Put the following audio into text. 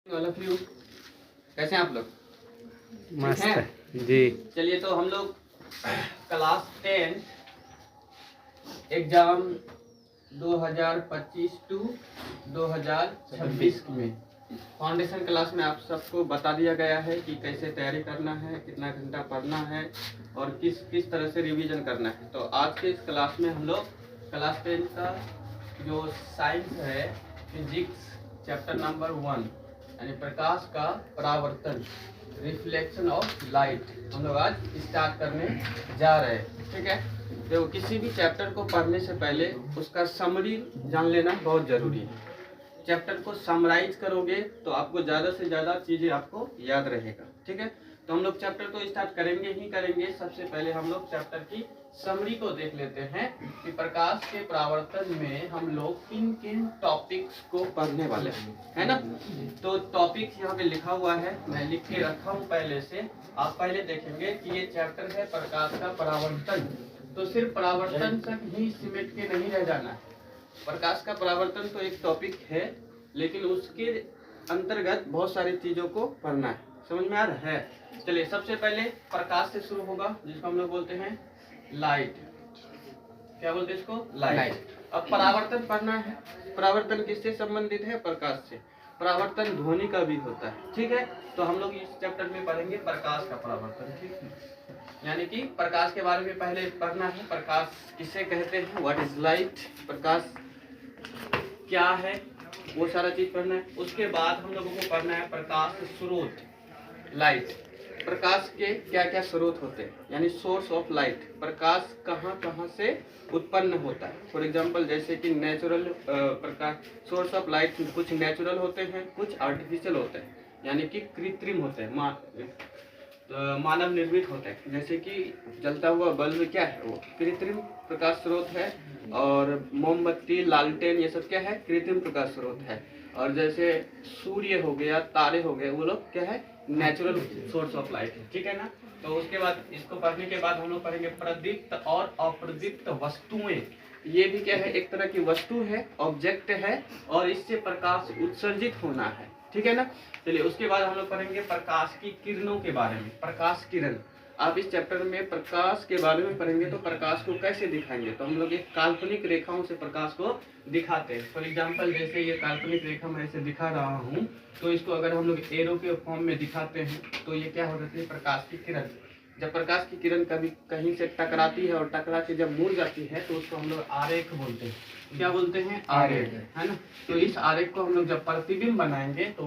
All of you, कैसे हैं आप लोग? मस्त ठीक है हैं? जी। चलिए, तो हम लोग क्लास 10 एग्जाम 2025 टू 2026 में फाउंडेशन क्लास में आप सबको बता दिया गया है कि कैसे तैयारी करना है, कितना घंटा पढ़ना है और किस किस तरह से रिवीजन करना है। तो आज के इस क्लास में हम लोग क्लास 10 का जो साइंस है, फिजिक्स चैप्टर नंबर 1 यानी प्रकाश का परावर्तन, रिफ्लेक्शन ऑफ लाइट, हम लोग आज स्टार्ट करने जा रहे हैं। ठीक है, देखो किसी भी चैप्टर को पढ़ने से पहले उसका समरी जान लेना बहुत ज़रूरी है। चैप्टर को समराइज करोगे तो आपको ज़्यादा से ज़्यादा चीज़ें आपको याद रहेगा। ठीक है, तो हम लोग चैप्टर को स्टार्ट करेंगे ही करेंगे। सबसे पहले हम लोग चैप्टर की समरी को देख लेते हैं कि प्रकाश के परावर्तन में हम लोग किन किन टॉपिक्स को पढ़ने वाले हैं, है ना। तो टॉपिक्स यहाँ पे लिखा हुआ है, मैं लिख के रखा हूँ पहले से। आप पहले देखेंगे कि ये चैप्टर है प्रकाश का परावर्तन। तो सिर्फ परावर्तन तक ही सिमट के नहीं रह जाना है। प्रकाश का परावर्तन तो एक टॉपिक है, लेकिन उसके अंतर्गत बहुत सारी चीजों को पढ़ना है। समझ में आ रहा है? चलिए, सबसे पहले प्रकाश से शुरू होगा, जिसको हम लोग बोलते हैं लाइट। क्या बोलते हैं इसको? लाइट। अब परावर्तन पढ़ना है। परावर्तन किससे संबंधित है? प्रकाश से। परावर्तन ध्वनि का भी होता है। ठीक है, तो हम लोग इस चैप्टर में पढ़ेंगे प्रकाश का परावर्तन। ठीक है, यानी कि प्रकाश के बारे में पहले पढ़ना है। प्रकाश किसे कहते हैं, व्हाट इज लाइट, प्रकाश क्या है, वो सारा चीज पढ़ना है। उसके बाद हम लोगों को पढ़ना है प्रकाश स्रोत, लाइट। प्रकाश के क्या क्या स्रोत होते हैं, यानी सोर्स ऑफ लाइट। प्रकाश कहाँ कहाँ से उत्पन्न होता है। फॉर एग्जाम्पल, जैसे कि natural Prakash, source of light कुछ नेचुरल होते हैं, कुछ आर्टिफिशियल होते हैं, यानी कि कृत्रिम होते हैं, मानव निर्मित होते हैं। जैसे कि जलता हुआ बल्ब क्या है, वो कृत्रिम प्रकाश स्रोत है। और मोमबत्ती, लालटेन, ये सब क्या है, कृत्रिम प्रकाश स्रोत है। और जैसे सूर्य हो गया, तारे हो गए, वो लोग क्या है, नेचुरल सोर्स ऑफ लाइट है। ठीक है ना। तो उसके बाद इसको पढ़ने के बाद हम लोग पढ़ेंगे प्रदीप्त और अप्रदीप्त वस्तुएं। ये भी क्या है, एक तरह की वस्तु है, ऑब्जेक्ट है, और इससे प्रकाश उत्सर्जित होना है। ठीक है ना। चलिए, उसके बाद हम लोग पढ़ेंगे प्रकाश की किरणों के बारे में। प्रकाश किरण, आप इस चैप्टर में प्रकाश के बारे में पढ़ेंगे तो प्रकाश को कैसे दिखाएंगे। तो हम लोग एक काल्पनिक रेखाओं से प्रकाश को दिखाते हैं। फॉर एग्जाम्पल, जैसे ये काल्पनिक रेखा मैं ऐसे दिखा रहा हूँ, तो इसको अगर हम लोग एरो के फॉर्म में दिखाते हैं तो ये क्या हो जाती है, प्रकाश की किरण। जब प्रकाश की किरण कभी कहीं से टकराती है और टकरा के जब मुड़ जाती है तो उसको हम लोग आरेख बोलते हैं। क्या बोलते हैं? आरेख, है ना। तो इस आरेख को हम लोग जब प्रतिबिंब बनाएंगे तो